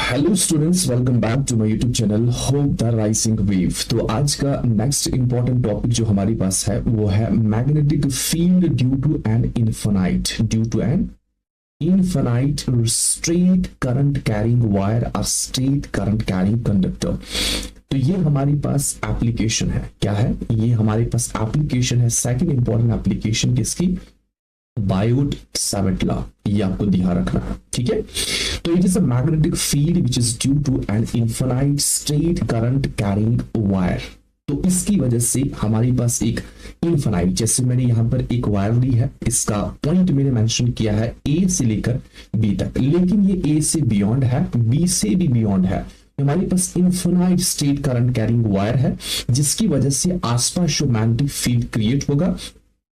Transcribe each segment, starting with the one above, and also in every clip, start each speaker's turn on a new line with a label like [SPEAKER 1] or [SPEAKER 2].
[SPEAKER 1] Hello students, welcome back to my YouTube channel hope the rising wave. तो आज का next important topic जो हमारे पास है वो है magnetic field due to an infinite straight current carrying wire और स्ट्रेट करंट कैरिंग कंडक्टर। तो ये हमारे पास एप्लीकेशन है। क्या है ये? हमारे पास एप्लीकेशन है, सेकंड इंपॉर्टेंट एप्लीकेशन किसकी? Biot Savart law. ये आपको ध्यान रखना है, ठीक है। तो it is a magnetic field which is due to an infinite straight current carrying wire. तो इसकी वजह से हमारे पास एक इनफाइनाइट, जैसे मैंने यहां पर एक वायर ली है, इसका पॉइंट मैंने मेंशन किया है ए से लेकर बी तक, लेकिन ये ए से बियॉन्ड है, बी से भी बियॉन्ड है। हमारे पास infinite straight current carrying wire है, जिसकी वजह से आसपास जो मैग्नेटिक फील्ड क्रिएट होगा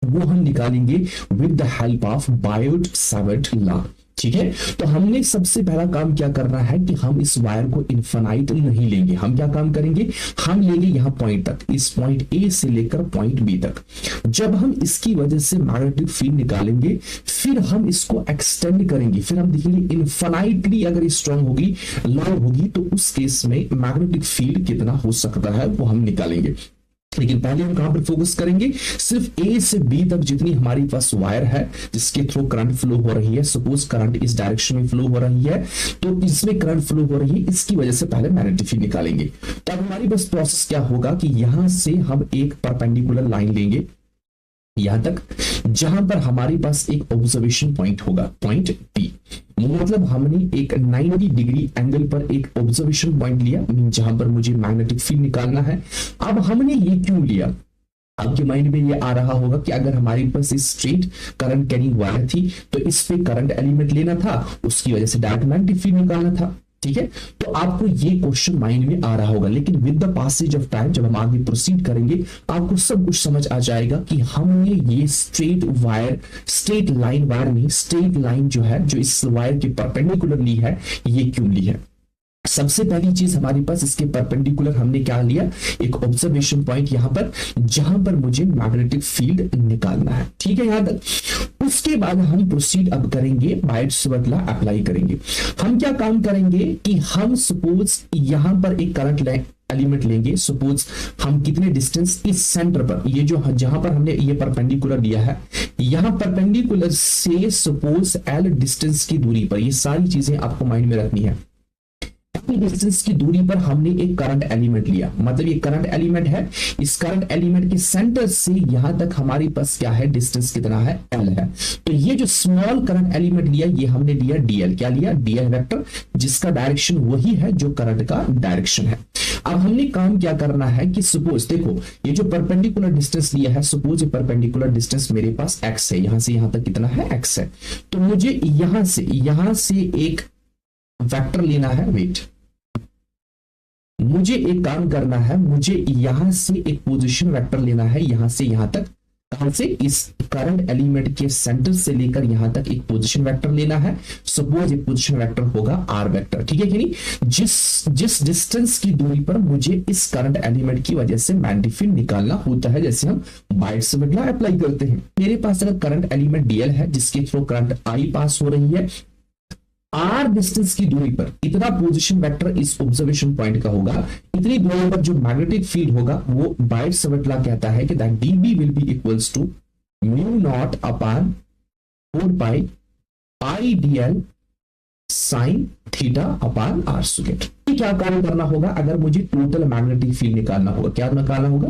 [SPEAKER 1] वो हम निकालेंगे with the help of Biot Savart law, ठीक है। तो हमने सबसे पहला काम क्या करना है कि हम इस वायर को इनफाइनाइट नहीं लेंगे। हम क्या काम करेंगे? हम लेंगे यहां पॉइंट तक, इस पॉइंट ए से लेकर पॉइंट बी तक। जब हम इसकी वजह से मैग्नेटिक फील्ड निकालेंगे, फिर हम इसको एक्सटेंड करेंगे, फिर हम देखेंगे इनफाइनाइटली अगर स्ट्रांग होगी, लाउड होगी, तो उस केस में मैग्नेटिक फील्ड कितना हो सकता है वो हम निकालेंगे। लेकिन पहले हम कहां पर फोकस करेंगे? सिर्फ ए से बी तक जितनी हमारे पास वायर है जिसके थ्रू करंट फ्लो हो रही है, सपोज करंट इस डायरेक्शन में फ्लो हो रही है, तो इसमें करंट फ्लो हो रही है, इसकी वजह से पहले मैग्नेटिक फील्ड निकालेंगे। तो अब हमारी बस प्रोसेस क्या होगा कि यहां से हम एक परपेंडिकुलर लाइन लेंगे यहां तक, जहां पर हमारे पास एक ऑब्जर्वेशन पॉइंट होगा, पॉइंट पी। मतलब हमने एक 90 डिग्री एंगल पर एक ऑब्जर्वेशन पॉइंट लिया जहां पर मुझे मैग्नेटिक फील्ड निकालना है। अब हमने ये क्यों लिया? आपके माइंड में ये आ रहा होगा कि अगर हमारे पास स्ट्रेट करंट कैरिंग वायर थी तो इस पे करंट एलिमेंट लेना था, उसकी वजह से डायरेक्ट मैग्नेटिक फील्ड निकालना था, ठीक है। तो आपको ये क्वेश्चन माइंड में आ रहा होगा, लेकिन with the passage of time जब हम आगे प्रोसीड करेंगे आपको सब कुछ समझ आ जाएगा कि हमने ये straight wire, straight line wire नहीं, स्ट्रेट लाइन जो है, जो इस वायर के परपेंडिकुलर ली है, ये क्यों ली है। सबसे पहली चीज हमारे पास इसके परपेंडिकुलर हमने क्या लिया? एक ऑब्जर्वेशन पॉइंट यहां पर, जहां पर मुझे मैग्नेटिक फील्ड निकालना है, ठीक है, यहां तक। उसके बाद हम प्रोसीड अब करेंगे, बायोट सावर्ट लॉ अप्लाई करेंगे। हम क्या काम करेंगे कि हम सपोज यहां पर एक करंट एलिमेंट लेंगे, सपोज हम कितने डिस्टेंस इस सेंटर पर, ये जो जहां पर हमने ये परपेंडिकुलर दिया है, यहां परपेंडिकुलर से सपोज एल डिस्टेंस की दूरी पर, ये सारी चीजें आपको माइंड में रखनी है। डिस्टेंस की दूरी पर हमने एक करंट एलिमेंट लिया, मतलब ये करंट एलिमेंट है, इस करंट एलिमेंट के सेंटर से यहां तक हमारे पास क्या है? डिस्टेंस कितना है? एल है। तो ये जो स्मॉल करंट एलिमेंट लिया, ये हमने लिया डीएल। क्या लिया? डीएल वेक्टर, जिसका डायरेक्शन वही है जो करंट का डायरेक्शन है। अब हमने काम क्या करना है कि सपोज देखो ये जो परपेंडिकुलर डिस्टेंस लिया है, सपोज ये परपेंडिकुलर डिस्टेंस मेरे पास एक्स है, यहां से यहां तक कितना है? एक्स है। तो मुझे यहां से एक वेक्टर लेना है, वेट, मुझे एक काम करना है, मुझे यहां से एक पोजीशन वेक्टर लेना है, यहां से यहां तक, कहां से? इस करंट एलिमेंट के सेंटर से लेकर यहां तक एक पोजीशन वेक्टर लेना है। सपोज एक पोजीशन वेक्टर होगा आर वेक्टर, ठीक है कि नहीं। जिस डिस्टेंस की दूरी पर मुझे इस करंट एलिमेंट की वजह से मैग्नेटिक फील्ड निकालना होता है, जैसे हम बायोट सावर्ट लॉ अप्लाई करते हैं। मेरे पास अगर करंट एलिमेंट डीएल है, जिसके थ्रू करंट आई पास हो रही है, आर डिस्टेंस की दूरी पर इतना पोजीशन वेक्टर इस ऑब्जर्वेशन पॉइंट का होगा, इतनी दूरी पर जो मैग्नेटिक फील्ड होगा वो बायोट सावर्ट लॉ कहता है कि that dB will be equals to mu naught upon 4 pi I dl sine theta upon r square. क्या काम करना होगा? अगर मुझे टोटल मैग्नेटिक फील्ड निकालना होगा, क्या निकालना होगा?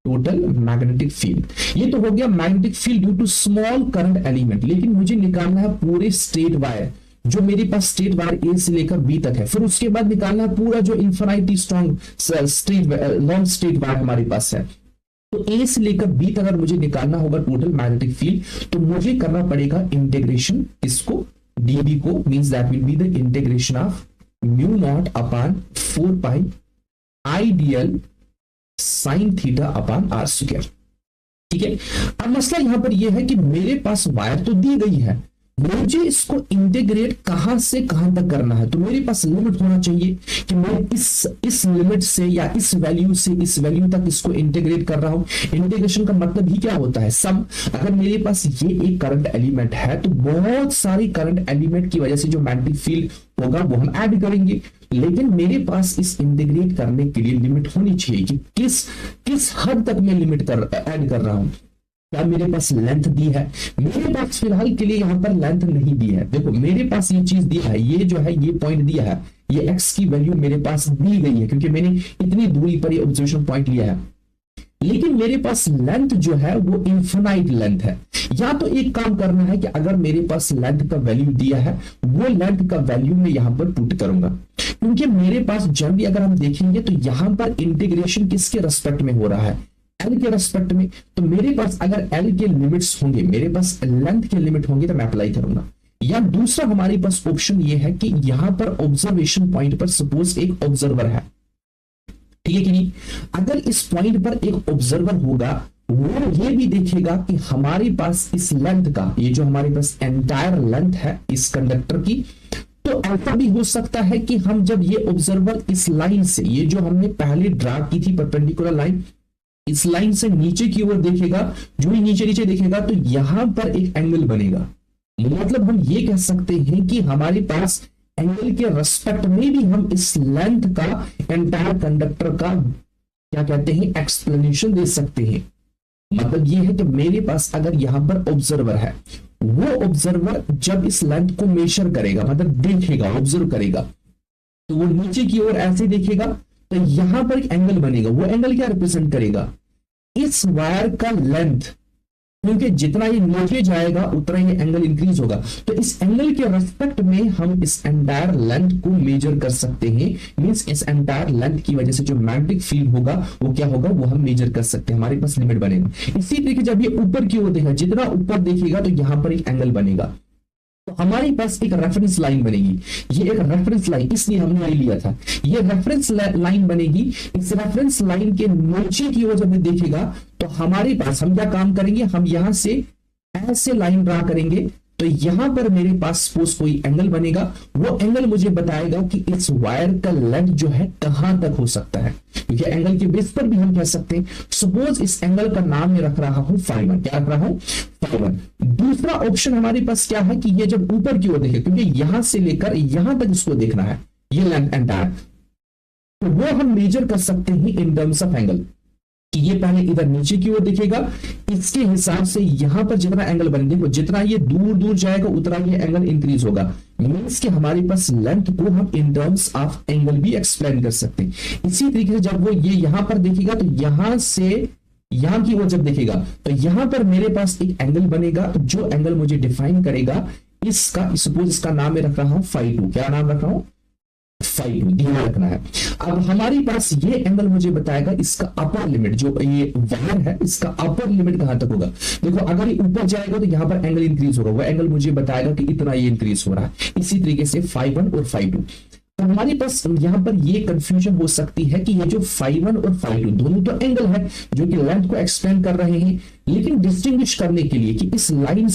[SPEAKER 1] Total magnetic field. ये तो हो गया magnetic field due to small current element, लेकिन मुझे निकालना है पूरे स्ट्रेट वायर, जो मेरे पास स्ट्रेट वायर ए से लेकर बी तक है। फिर उसके बाद निकालना है पूरा जो infinitely strong straight long straight wire हमारे पास है। तो ए से लेकर बी तक अगर मुझे निकालना होगा टोटल मैग्नेटिक फील्ड, तो मुझे करना पड़ेगा इंटीग्रेशन, इसको डीबी को, means that will be the integration of mu naught upon 4 pi I dl sine theta upon r square, ठीक है। अब मसला यहां पर यह है कि मेरे पास वायर तो दी गई है, मुझे इसको इंटीग्रेट कहां से कहां तक करना है। तो मेरे पास लिमिट होना चाहिए कि मैं इस लिमिट से या इस वैल्यू से इस वैल्यू तक इसको इंटीग्रेट कर रहा हूं। इंटीग्रेशन का मतलब ही क्या होता है? सम। अगर मेरे पास ये एक करंट एलिमेंट है तो बहुत सारी करंट एलिमेंट की वजह से जो मैग्नेटिक फील्ड होगा वो हम ऐड करेंगे। लेकिन मेरे पास इस इंटीग्रेट करने के लिए लिमिट होनी चाहिए कि किस हद तक मैं लिमिट कर ऐड कर रहा हूं। क्या मेरे पास लेंथ दी है? मेरे पास फिलहाल के लिए यहां पर लेंथ नहीं दी है। देखो मेरे पास ये चीज दिया है, ये जो है ये पॉइंट दिया है, ये x की वैल्यू मेरे पास दी गई है क्योंकि मैंने इतनी दूरी पर ये ऑब्जर्वेशन पॉइंट लिया है। लेकिन मेरे पास लेंथ जो है वो इन्फिनाइट लेंथ है। या तो एक काम करना है कि अगर मेरे पास लेंथ का वैल्यू दिया है, वो लेंथ का वैल्यू मैं यहां पर पुट करूंगा, क्योंकि मेरे पास जनरली अगर हम देखेंगे तो यहां पर इंटीग्रेशन किसके रेस्पेक्ट में हो रहा है? एल के रेस्पेक्ट में। तो मेरे पास अगर एल के लिमिट्स होंगे, मेरे पास लेंथ के लिमिट होंगे तो मैं अप्लाई करूंगा। या दूसरा हमारे पास ऑप्शन ये है कि यहां पर ऑब्जर्वेशन पॉइंट पर सपोज एक ऑब्जर्वर है, ठीक है कि नहीं? अगर इस पॉइंट पर एक ऑब्जर्वर होगा, वो ये भी देखेगा कि हमारे पास इस लेंथ का, ये जो हमारे पास एंटायर लेंथ है इस कंडक्टर की, तो ऐसा भी हो सकता है कि हम जब ये ऑब्जर्वर इस लाइन से, ये जो हमने पहले ड्रा की थी परपेंडिकुलर लाइन, इस लाइन से नीचे की ओर देखेगा, जो ही नीचे नीचे देखेगा तो यहां पर एक एंगल बनेगा। मतलब हम ये कह सकते हैं कि हमारे पास एंगल के रेस्पेक्ट में भी हम इस लेंथ का, एंटायर कंडक्टर का क्या कहते हैं, एक्सप्लेनेशन दे सकते हैं। मतलब ये है कि मेरे पास अगर यहां पर ऑब्जर्वर है, वो ऑब्जर्वर जब इस लेंथ को मेजर करेगा, मतलब देखेगा, ऑब्जर्व करेगा, तो वो नीचे की ओर ऐसे देखेगा तो यहां पर एक एंगल बनेगा। वो एंगल क्या रिप्रेजेंट करेगा? इस वायर का लेंथ, क्योंकि जितना ये नीचे जाएगा उतना ये एंगल इंक्रीज होगा। तो इस एंगल के रेस्पेक्ट में हम इस एंटायर लेंथ को मेजर कर सकते हैं। मींस इस एंटायर लेंथ की वजह से जो मैग्नेटिक फील्ड होगा वो क्या होगा, वो हम मेजर कर सकते हैं, हमारे पास लिमिट बनेगा। इसी तरीके जब ये ऊपर की ओर देखेगा, जितना ऊपर देखेगा तो यहां पर एक एंगल बनेगा, तो हमारे पास एक रेफरेंस लाइन बनेगी। ये एक रेफरेंस लाइन, इसलिए हमने ये लिया था, ये रेफरेंस लाइन बनेगी। इस रेफरेंस लाइन के नीचे की ओर जब देखेगा तो हमारे पास, हम क्या काम करेंगे, हम यहां से ऐसे लाइन ड्रा करेंगे, तो यहां पर मेरे पास सपोज कोई एंगल बनेगा। वो एंगल मुझे बताएगा कि इस वायर का लेंथ जो है कहां तक हो सकता है, क्योंकि एंगल के बेस पर भी हम कह सकते हैं। सपोज इस एंगल का नाम मैं रख रहा हूं φ1, क्या रख रहा हूं, φ1। दूसरा ऑप्शन हमारे पास क्या है कि ये जब ऊपर की ओर देखे, क्योंकि यहां से लेकर यहां तक इसको देखना है, ये लेंथ एंटायर, तो वो हम मेजर कर सकते हैं इन टर्म्स ऑफ एंगल, कि ये पहले इधर नीचे की ओर दिखेगा, इसके हिसाब से यहां पर जितना एंगल बने, देखो जितना ये दूर दूर जाएगा उतना ये एंगल इंक्रीज होगा। मींस कि हमारे पास लेंथ को हम इन टर्म्स ऑफ एंगल भी एक्सप्लेन कर सकते हैं। इसी तरीके से जब वो ये यहां पर देखेगा तो यहां से यहां की ओर जब देखेगा तो यहां पर मेरे पास एक एंगल बनेगा, जो एंगल मुझे डिफाइन करेगा इसका, सपोज इसका नाम मैं रख रहा हूं φ2, क्या नाम रख रहा हूं, φ2, ध्यान रखना है। अब हमारे पास ये एंगल मुझे बताएगा इसका अपर लिमिट, जो ये वायर है इसका अपर लिमिट कहां तक होगा। देखो अगर ये ऊपर जाएगा तो यहां पर एंगल इंक्रीज होगा, वो एंगल मुझे बताएगा कि इतना ये इंक्रीज हो रहा है। इसी तरीके से φ1 और φ2। तो हमारे पास यहां पर ये कंफ्यूजन हो सकती है कि ये जो φ1 और φ2 दोनों तो एंगल है जो कि लेंथ को एक्सपेंड कर रहे हैं, लेकिन डिस्टिंग्विश करने के लिए कि इस लाइन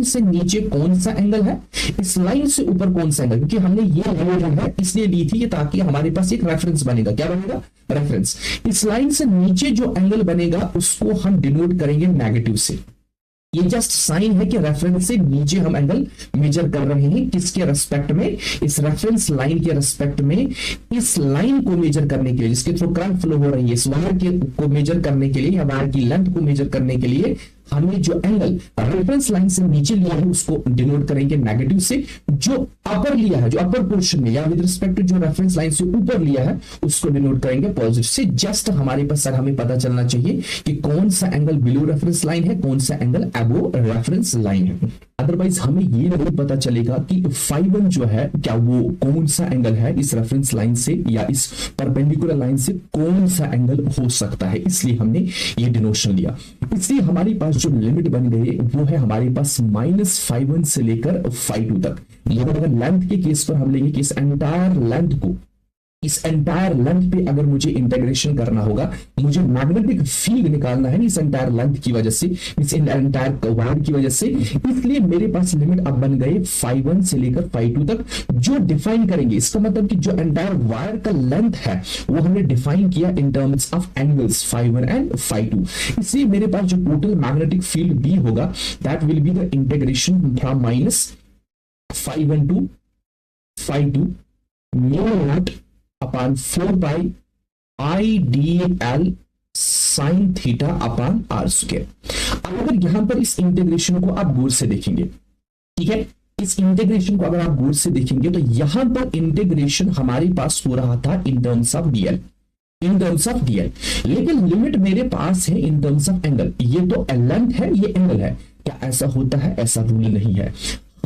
[SPEAKER 1] से नीचे कौन सा एंगल है, इस लाइन से ऊपर कौन सा एंगल, क्योंकि हमने ये लाइन है इसलिए ली थी ताकि हमारे पास एक रेफरेंस बनेगा। क्या बनेगा, रेफरेंस। इस लाइन से नीचे जो एंगल बनेगा उसको हम डिनोट करेंगे नेगेटिव से। ये जस्ट साइन है कि रेफरेंस से नीचे हम एंगल मेजर कर रहे हैं, किसके रेस्पेक्ट में, इस रेफरेंस लाइन के रेस्पेक्ट में। इस लाइन को मेजर करने के लिए, जिसके थ्रू करंट फ्लो हो रही है, इस वायर के को मेजर करने के लिए या वायर की लेंथ को मेजर करने के लिए हमने जो एंगल रेफरेंस लाइन से नीचे लिया है उसको डिनोट करेंगे नेगेटिव से। जो अपर लिया है, जो अपर पोर्शन में या विद रिस्पेक्ट टू जो रेफरेंस लाइन से ऊपर लिया है उसको डिनोट करेंगे पॉजिटिव से। जस्ट हमारे पास सर हमें पता चलना चाहिए कि कौन सा एंगल बिलो रेफरेंस लाइन है, कौन सा एंगल अबो रेफरेंस लाइन है। अदरवाइज हमें ये नहीं पता चलेगा कि φ1 जो है क्या वो कौन सा एंगल है इस रेफरेंस लाइन से या इस परपेंडिकुलर लाइन से कौन सा एंगल हो सकता है, इसलिए हमने ये डिनोशन लिया। इसलिए हमारे पास जो लिमिट बन गई वो है हमारे पास -φ1 से लेकर φ2 तक। लेकिन अगर लेंथ के केस पर हम लेंगे कि इस एंटायर लेंथ को, इस एंटायर लेंथ पे अगर मुझे इंटीग्रेशन करना होगा, मुझे मैग्नेटिक फील्ड निकालना है इस एंटायर लेंथ की वजह से, इस एंटायर वायर की वजह से, इसलिए मेरे पास लिमिट अब बन गए φ1 से लेकर φ2 तक, जो डिफाइन करेंगे। इसका मतलब कि जो एंटायर वायर का लेंथ है वो हमने डिफाइन किया in terms of angles φ1 and φ2। इसलिए मेरे पास जो टोटल मैग्नेटिक फील्ड बी होगा that will be the integration from -φ1 to φ2 mu naught upon 4 pi I D L sine theta upon R square. अब अगर यहां पर इस इंटीग्रेशन को आप गौर से देखेंगे, ठीक है, इस इंटीग्रेशन को अगर आप गौर से देखेंगे तो यहां पर इंटीग्रेशन हमारे पास हो रहा था इन terms of DL, in terms of DL, लेकिन लिमिट मेरे पास है इन टर्म्स ऑफ एंगल। ये तो लेंथ है, ये एंगल है। क्या ऐसा होता है? ऐसा रूल नहीं है।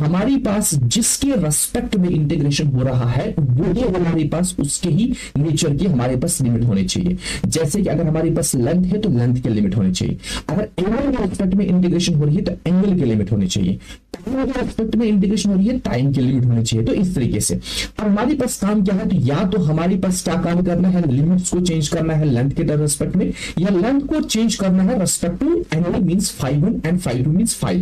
[SPEAKER 1] हमारी पास जिसके रेस्पेक्ट में इंटीग्रेशन हो रहा है वो ही हमारे पास उसके ही नेचर की हमारे पास लिमिट होनी चाहिए। जैसे कि अगर हमारे पास लेंथ है तो लेंथ के लिमिट होनी चाहिए, अगर एंगल के रेस्पेक्ट में इंटीग्रेशन हो रही है तो एंगल के लिमिट होनी चाहिए, टाइम के रेस्पेक्ट में इंटीग्रेशन हो रही है टाइम की लिमिट होनी चाहिए। तो इस तरीके से अब हमारे पास काम क्या है, तो या तो हमारे पास क्या काम करना है, लिमिट्स को चेंज करना है लेंथ के रेस्पेक्ट में, या लेंथ को चेंज करना है respect to angle means φ1 and φ2 means φ।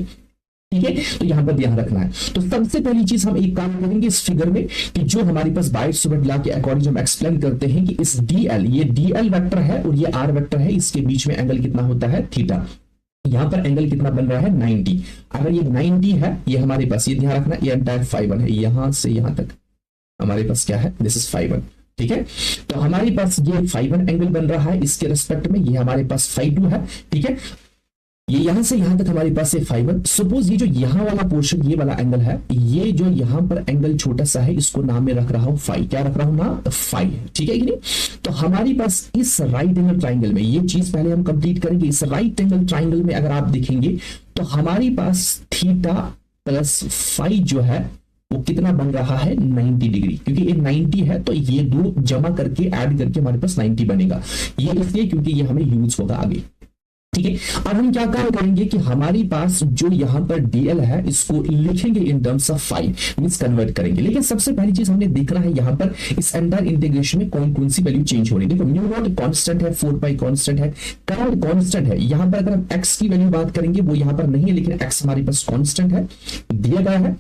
[SPEAKER 1] ठीक है, तो यहां पर ध्यान रखना है। तो सबसे पहली चीज हम एक काम करेंगे इस फिगर में कि जो हमारे पास बायट-सावर्त लॉ के अकॉर्डिंग हम एक्सप्लेन करते हैं कि इस डीएल, ये डीएल वेक्टर है और ये आर वेक्टर है, इसके बीच में एंगल कितना होता है? थीटा। यहां पर एंगल कितना बन रहा है? 90। अगर ये 90 है, ये हमारे पास, ये ध्यान रखना, ये एंटायर φ1 है, यहां से यहां तक हमारे पास क्या है? This is φ1। ठीक है, तो हमारे पास ये φ1 एंगल बन रहा है इसके रेस्पेक्ट में, ये हमारे पास φ2 है। ठीक है, ये यहां से यहां तक हमारे पास है φ1। सपोज ये जो यहां वाला पोर्शन, ये वाला एंगल है, ये जो यहां पर एंगल छोटा सा है, इसको नाम में रख रहा हूं φ। क्या रख रहा हूं ना? φ। ठीक है कि नहीं? तो हमारे पास इस राइट एंगल ट्राइंगल में, ये चीज पहले हम कंप्लीट करेंगे। इस राइट एंगल ट्राइंगल में अगर आप देखेंगे तो हमारे पास थीटा प्लस φ जो है वो कितना बन रहा है? 90 डिग्री। क्योंकि ये 90 है तो ये दो जमा करके ऐड करके हमारे पास 90 बनेगा। ये इसलिए क्योंकि ये हमें यूज होगा आगे। ठीक है, अब हम क्या काम करेंगे कि हमारी पास जो यहां पर डीएल है इसको लिखेंगे in terms of φ, means convert करेंगे। लेकिन सबसे पहली चीज हमने देखना है यहां पर इस एंटायर इंटीग्रेशन में कौन कौन सी वैल्यू चेंज हो रही है। देखो, म्यू नॉट कांस्टेंट है, 4 पाई कांस्टेंट है, करंट कांस्टेंट है। यहां पर अगर हम एक्स की वैल्यू बात करेंगे वो यहां पर नहीं है, लेकिन एक्स हमारे पास कांस्टेंट है, दिया गया है।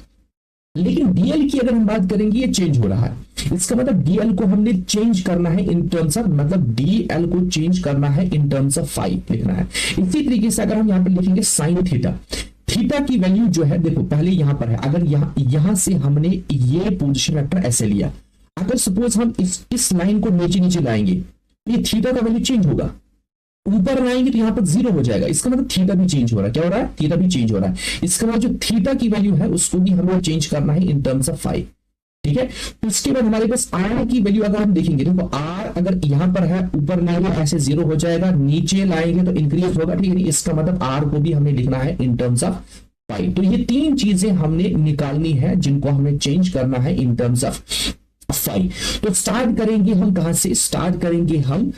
[SPEAKER 1] लेकिन डीएल की अगर हम बात करेंगे ये चेंज हो रहा है, इसका मतलब डीएल को हमने चेंज करना है इन टर्म्स ऑफ, मतलब डीएल को चेंज करना है इन टर्म्स ऑफ φ लिखना है। इसी तरीके से अगर हम यहां पर लिखेंगे साइन थीटा, थीटा की वैल्यू जो है, देखो पहले यहां पर है, अगर यहां से हमने ये पोजीशन वेक्टर ऐसे लिया, अगर सपोज हम इस लाइन को नीचे नीचे लाएंगे तो ये थीटा का वैल्यू चेंज होगा, ऊपर लाएंगे तो यहां पर 0 हो जाएगा। इसका मतलब थीटा भी चेंज हो रहा है। क्या हो रहा है? थीटा भी चेंज हो रहा है। इसका मतलब जो थीटा की वैल्यू है उसको भी हमें चेंज करना है इन टर्म्स ऑफ φ। ठीक है, उसके बाद हमारे पास आर की वैल्यू अगर हम देखेंगे, देखो आर अगर यहां पर है, ऊपर लाएंगे ऐसे 0 हो जाएगा, नीचे लाएंगे तो इंक्रीज होगा। ठीक है, इसका मतलब आर को भी हमें लिखना है इन टर्म्स ऑफ φ। तो ये तीन चीजें हमने निकालनी है जिनको हमें चेंज करना है इन टर्म्स ऑफ φ। तो स्टार्ट करेंगे हम कहां से? स्टार्ट करेंगे हम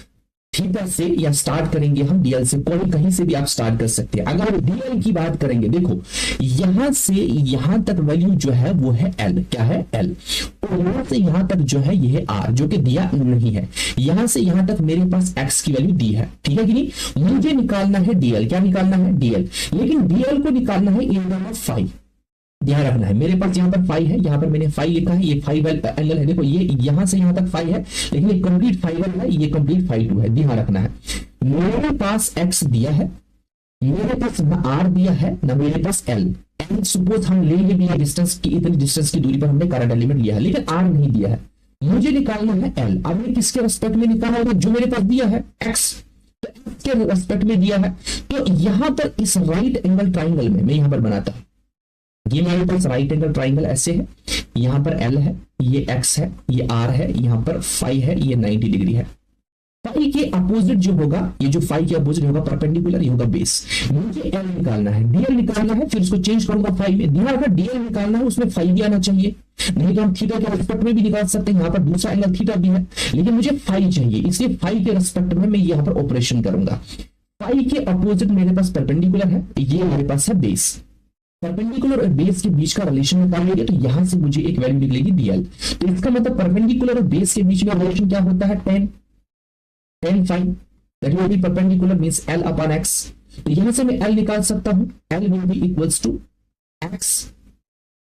[SPEAKER 1] थीटा से, या स्टार्ट करेंगे हम डीएल से। कोई कहीं से भी आप स्टार्ट कर सकते हैं। अगर डीएल की बात करेंगे, देखो यहां से यहां तक वैल्यू जो है वो है एल। क्या है? एल। और यहां से यहां तक जो है ये है आर, जो कि दिया नहीं है। यहां से यहां तक मेरे पास एक्स की वैल्यू दी है। ठीक है कि नहीं? मुझे निकालना है डीएल। क्या निकालना है? डीएल। लेकिन डीएल को निकालना है इन टर्म ऑफ φ। ध्यान रखना है, मेरे पास यहां पर φ है, यहां पर मैंने φ लिखा है, ये φ एंगल है। देखो ये यहां से यहां तक φ है, लेकिन ये कंप्लीट φ1 है, ये कंप्लीट φ2 है। ध्यान रखना है, मेरे पास x दिया है, मेरे पास न r दिया है, न मेरे पास l। एंड सपोज हम ले लिए डिस्टेंस की, इतनी डिस्टेंस की दूरी पर हमने करंट एलिमेंट लिया है, लेकिन r नहीं दिया है। मुझे निकालना है l। अब ये किसके रेस्पेक्ट में निकालना होगा? जो मेरे पास दिया है x, तो x के रेस्पेक्ट में दिया है। तो यहां पर इस राइट एंगल ट्राइंगल में मैं यहां पर बनाता हूं, ये मेरे पास राइट एंगल ट्राइंगल ऐसे है, यहां पर L है, ये X है, ये R है, यहां पर φ है, ये 90 डिग्री है। फाई के अपोजिट जो होगा, ये जो फाई के अपोजिट होगा परपेंडिकुलर, ये होगा बेस। मुझे L निकालना है, DL निकालना है, फिर इसको चेंज करूंगा फाई में। ध्यान रखना, DL निकालना है उसमें फाई भी आना चाहिए, नहीं तो हम थीटा के रेस्पेक्ट में भी निकाल सकते हैं। यहाँ पर दूसरा एंगल थीटा भी है, लेकिन मुझे फाई चाहिए, इसलिए फाई के रेस्पेक्ट में मैं यहाँ पर ऑपरेशन करूंगा। फाई के अपोजिट मेरे पास परपेंडिकुलर है, ये मेरे पास है बेस। परपेंडिकुलर और बेस के बीच का रिलेशन निकालेंगे तो यहां से मुझे एक वैल्यू निकलेगी डीएल। तो इसका मतलब परपेंडिकुलर और बेस के बीच में रिलेशन क्या होता है? tan phi, that will B perpendicular means L upon x। तो यहां से मैं L निकाल सकता हूं, L will be equals to x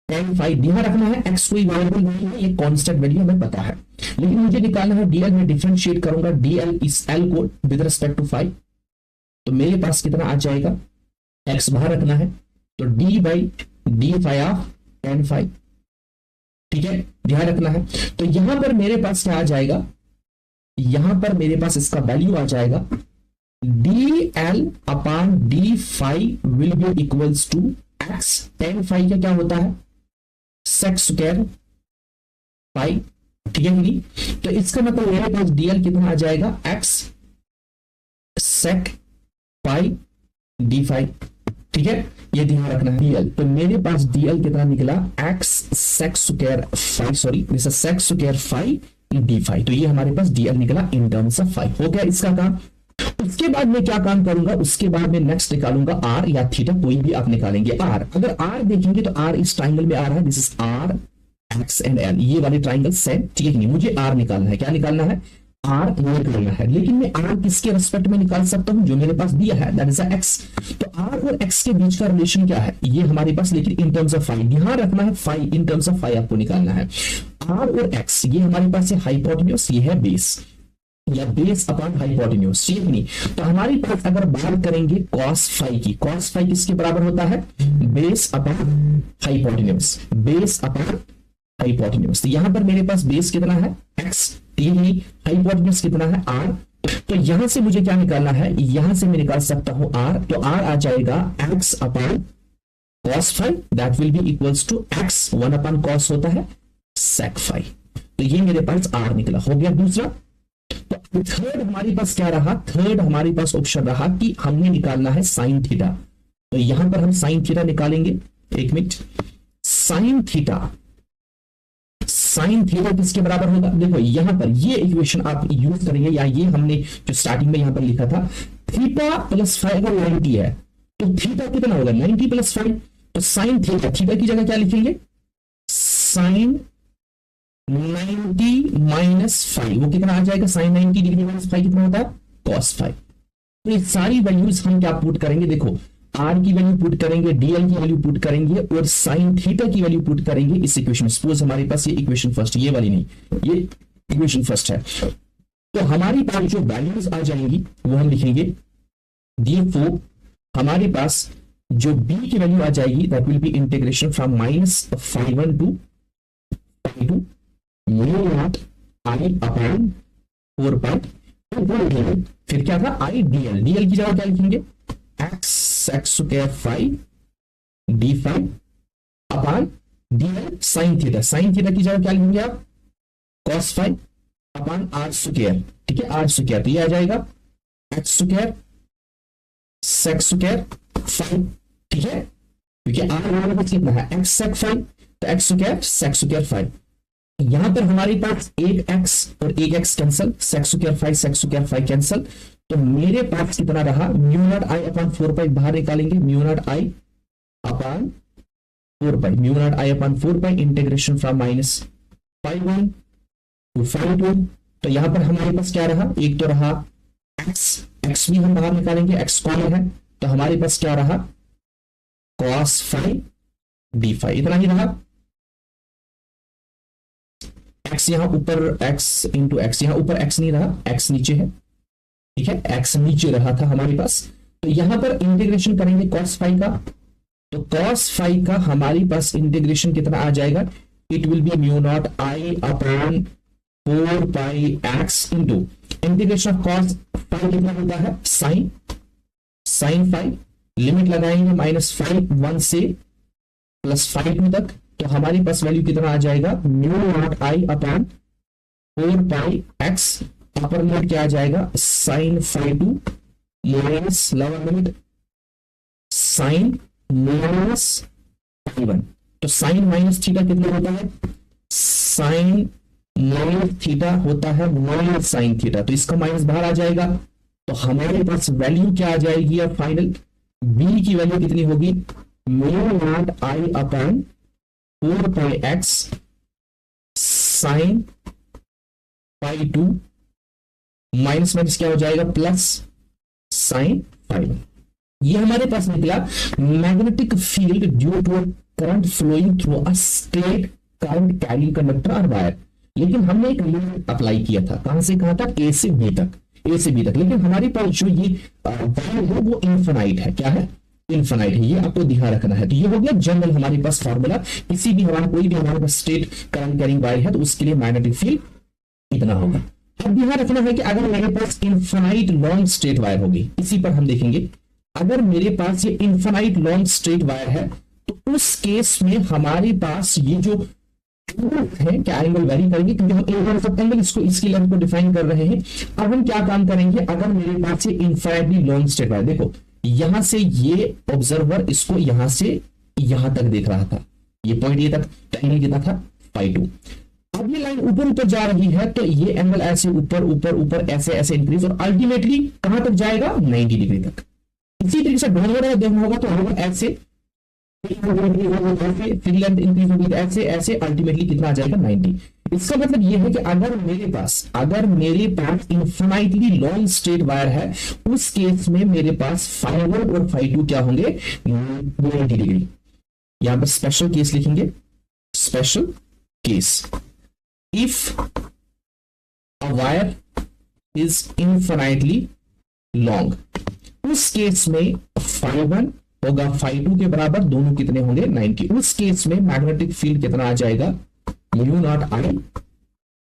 [SPEAKER 1] tan phi। ध्यान रखना है x कोई वेरिएबल नहीं है, ये कांस्टेंट वैल्यू हमें पता है, लेकिन मुझे निकालना है डीएल। में डिफरेंशिएट करूंगा डीएल इस L को विद रिस्पेक्ट टू phi, तो मेरे पास कितना आ जाएगा? x बाहर रखना है, तो d by d phi of tan phi। ठीक है, ध्यान रखना है। तो यहां पर मेरे पास क्या आ जाएगा, यहां पर मेरे पास इसका वैल्यू आ जाएगा dl upon d phi will be equals to x। tan phi का क्या होता है, sec स्क्वायर फाइव, ठीक है नहीं। तो इसका मतलब मेरे पास dl कितना आ जाएगा, x sec five D five, ठीक है, ये ध्यान रखना है dl। तो मेरे पास dl कितना निकला, x sec square five, sorry this is sec square five D five. तो ये हमारे पास dl निकला इन टर्म्स ऑफ फाइव। हो गया इसका काम। उसके बाद मैं क्या काम करूंगा, उसके बाद मैं नेक्स्ट निकालूंगा आर या थीटा, कोई भी आप निकालेंगे। आर, अगर आर देखेंगे तो आर इस ट्राइंगल में आ रहा है, this is r x and l, ये वाले ट्राइंगल सेम, ठीक है नहीं। मुझे आर निकालना है, क्या निकालना है, आर निकालना है। लेकिन मैं आर किसके रेस्पेक्ट में निकाल सकता हूं, जो मेरे पास दिया है, दैट इज एक्स। तो आर और एक्स के बीच का रिलेशन क्या है, ये हमारे पास, लेकिन इन टर्म्स ऑफ फाइव, ध्यान रखना है five, in terms of five आपको निकालना है। आर और एक्स, ये हमारे पास है हाइपोटेन्यूज, ये है बेस, या बेस अपॉन हाइपोटेन्यूज, ठीक नहीं। तो हमारी पास अगर बात करेंगे cos फाइव की, cos फाइव किसके बराबर होता है, base upon hypotenuse, base upon hypotenuse. तो यहां पर मेरे पास बेस कितना है, x, ठीक नहीं, हाइपोटेन्यूज कितना है, r। तो यहां से मुझे क्या निकालना है, यहां से मैं निकाल सकता हूं r। तो r आ जाएगा x upon cos phi, that will be equals to x, 1 upon cos होता है sec फाइव। तो ये मेरे पास r निकला। हो गया दूसरा। तो थर्ड हमारे पास क्या रहा, थर्ड हमारे पास ऑप्शन रहा कि हमने निकालना है साइन थीटा। तो यहां पर हम साइन थीटा निकालेंगे, एक minute. Sine theta, sine theta किसके बराबर होगा, देखो यहां पर ये इक्वेशन आप यूज करेंगे, या ये हमने जो स्टार्टिंग में यहां पर लिखा था, थीटा प्लस फाइव अगर 90 है तो थीटा कितना होगा, 90 प्लस फाइव। तो साइन थीटा, थीटा की जगह क्या लिखेंगे, साइन 90 माइनस फाइव, वो कितना आ जाएगा, साइन 90 डिग्री माइनस फाइव कितना होता है, cos फाइव। तो ये सारी वैल्यूज हम क्या पुट करेंगे, देखो r की वैल्यू पुट करेंगे, dl की वैल्यू पुट करेंगे, और साइन थीटा की वैल्यू पुट करेंगे इस इक्वेशन में। सपोज हमारे पास ये इक्वेशन फर्स्ट, ये वाली नहीं, ये इक्वेशन फर्स्ट है। तो हमारी पास जो वैल्यूज आ जाएंगी वो हम लिखेंगे, therefore हमारे पास जो b की वैल्यू आ जाएगी, that will be integration from minus 5 to 2 mu naught I upon 4 pi, फिर क्या था, आई dl, dl की जगह क्या लिखेंगे, x sec square five D five upon dl sine theta, sine theta की जगह क्या लिखेंगे आप, cos five upon r square, ठीक है, r स्क्वायर। तो ये आ जाएगा x square sec square five, ठीक है, क्योंकि r हमारे पास कितना है, x sec फाइव, तो x square sec square phi. यहां पर हमारे पास एक x और एक x cancel, sec square phi sec square phi cancel. तो मेरे पास कितना रहा, mu naught I upon 4 pi, बाहर निकालेंगे, mu naught I upon 4 pi, mu naught I upon 4 pi, integration from minus 5 to 5 2। तो यहां पर हमारे पास क्या रहा, एक तो रहा x भी हम बाहर निकालेंगे, x कॉमन है, तो हमारे पास क्या रहा, cos फाइव डी फाइव, इतना ही रहा। x यहां ऊपर, x इंटू एक्स, यहां ऊपर x नहीं रहा, x नीचे है, ठीक है, x नीचे रहा था हमारे पास। तो यहां पर इंटीग्रेशन करेंगे cos फाइव का, तो cos फाइव का हमारे पास इंटीग्रेशन कितना आ जाएगा, it will be mu naught I upon 4 pi x into integration of cos five कितना होता है, साइन फाइव, लिमिट लगाएंगे -5 1 से +5 2 तक। तो हमारे पास वैल्यू कितना आ जाएगा, mu naught I upon 4 pi x, upper limit क्या आ जाएगा, sine 5 2 minus lower limit sine -1। तो साइन माइनस थीटा कितना होता है, साइन माइनस थीटा होता है माइनस साइन थीटा, तो इसका माइनस बाहर आ जाएगा। तो हमारे पास वैल्यू क्या आ जाएगी, अब फाइनल b की वैल्यू कितनी होगी, mu naught I upon 4 pi x sine pi 2 minus minus क्या हो जाएगा, प्लस साइन 5। ये हमारे पास निकला magnetic field due to current flowing through a straight current carrying conductor और वायर। लेकिन हमने एक लिमिट अप्लाई किया था, कहां से कहां तक, ए से बी तक, ए से बी तक। लेकिन हमारे पास जो ये वायर है वो इनफिनाइट है, क्या है,
[SPEAKER 2] इनफाइनाइट है, ये आपको ध्यान रखना है। तो ये हो गया जनरल हमारे पास फॉर्मूला। किसी भी हमारा कोई भी हमारे पास स्टेट करंट कैरिंग वायर है तो उसके लिए मैग्नेटिक फील्ड इतना होगा। अब ध्यान रखना है कि अगर मेरे पास इनफाइनाइट लॉन्ग स्ट्रेट वायर होगी, इसी पर हम देखेंगे, अगर मेरे पास ये इनफाइनाइट लॉन्ग स्ट्रेट वायर है तो उस केस में हमारे पास ये जो है क्या एंगल वेरी करेंगे, क्योंकि हम एंगल सब एंगल इसको इसकी लेंथ को डिफाइन कर रहे हैं। अब हम क्या काम करेंगे, अगर मेरे पास ये इनफाइनाइटली लॉन्ग स्ट्रेट वायर, देखो यहां से ये ऑब्जर्वर इसको यहां से यहां तक देख रहा था, ये पॉइंट ये तक, तो एंगल कितना था φ2। अब ये लाइन ऊपर ऊपर जा रही है तो ये एंगल ऐसे ऊपर ऊपर ऊपर ऐसे ऐसे इंक्रीज और अल्टीमेटली कहां तक जाएगा, 90 डिग्री तक। इसी तरीके से डाउनवर्ड देखना होगा तो होगा ऐसे, फिर लेंथ इंक्रीज होगी ऐसे ऐसे, अल्टीमेटली कितना आ जाएगा, 90। इसका मतलब ये है कि अगर मेरे पास इनफाइनाइटली लॉन्ग स्ट्रेट वायर है, उस केस में मेरे पास φ1 और φ2 क्या होंगे, 90 डिग्री। यहां पर स्पेशल केस लिखेंगे, special case, if a wire is infinitely long, उस केस में φ1 होगा φ2 के बराबर, दोनों कितने होंगे, 90। उस केस में मैग्नेटिक फील्ड कितना आ जाएगा, μ0I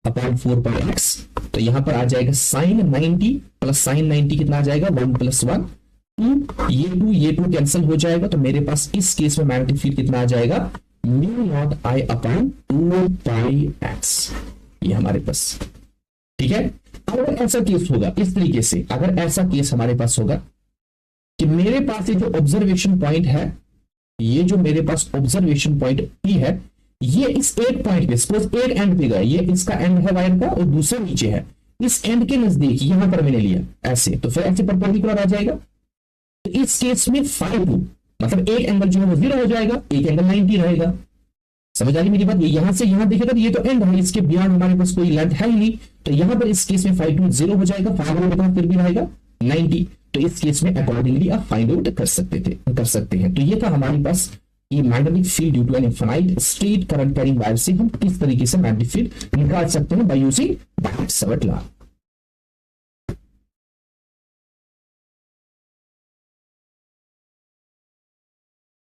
[SPEAKER 2] अपॉन 4πx। तो यहां पर आ जाएगा sin 90 प्लस sin 90 कितना आ जाएगा, 1 + 1 2, ये 2 कैंसिल हो जाएगा। तो मेरे पास इस केस में मैग्नेटिक फील्ड कितना आ जाएगा, μ0I अपॉन 2πx, ये हमारे पास, ठीक है। अगर ऐसा केस होगा इस तरीके से, अगर ऐसा केस हमारे पास होगा कि मेरे पास ये जो ऑब्जर्वेशन पॉइंट है, ये जो मेरे पास ऑब्जर्वेशन पॉइंट P है, ये इस एक पॉइंट पे, सपोज एक एंड पे गया, ये इसका एंड है वायर का और दूसरा नीचे है, इस एंड के नजदीक यहां पर मैंने लिया ऐसे, तो फिर ऐसे परपेंडिकुलर आ जाएगा। तो इस केस में φ2 मतलब एक एंगल जो है वो 0 हो जाएगा, एक एंगल 90 रहेगा। समझ आ रही मेरी बात, ये यहां से यहां देखेगा तो ये तो एंड है, इसके बियॉन्ड हमारे पास कोई लेंथ है ही नहीं, तो यहां पर इस केस में φ2 0 हो जाएगा, φ1 फिर भी रहेगा 90। तो इस केस में अकॉर्डिंगली आप फाइंड आउट कर सकते हैं। तो ये था हमारे पास ये magnetic field due to an infinite straight current carrying wire से हम किस तरीके से मैग्नेटिक फील्ड निकाल सकते हैं बाय यूजिंग बायट-सावर्त लॉ।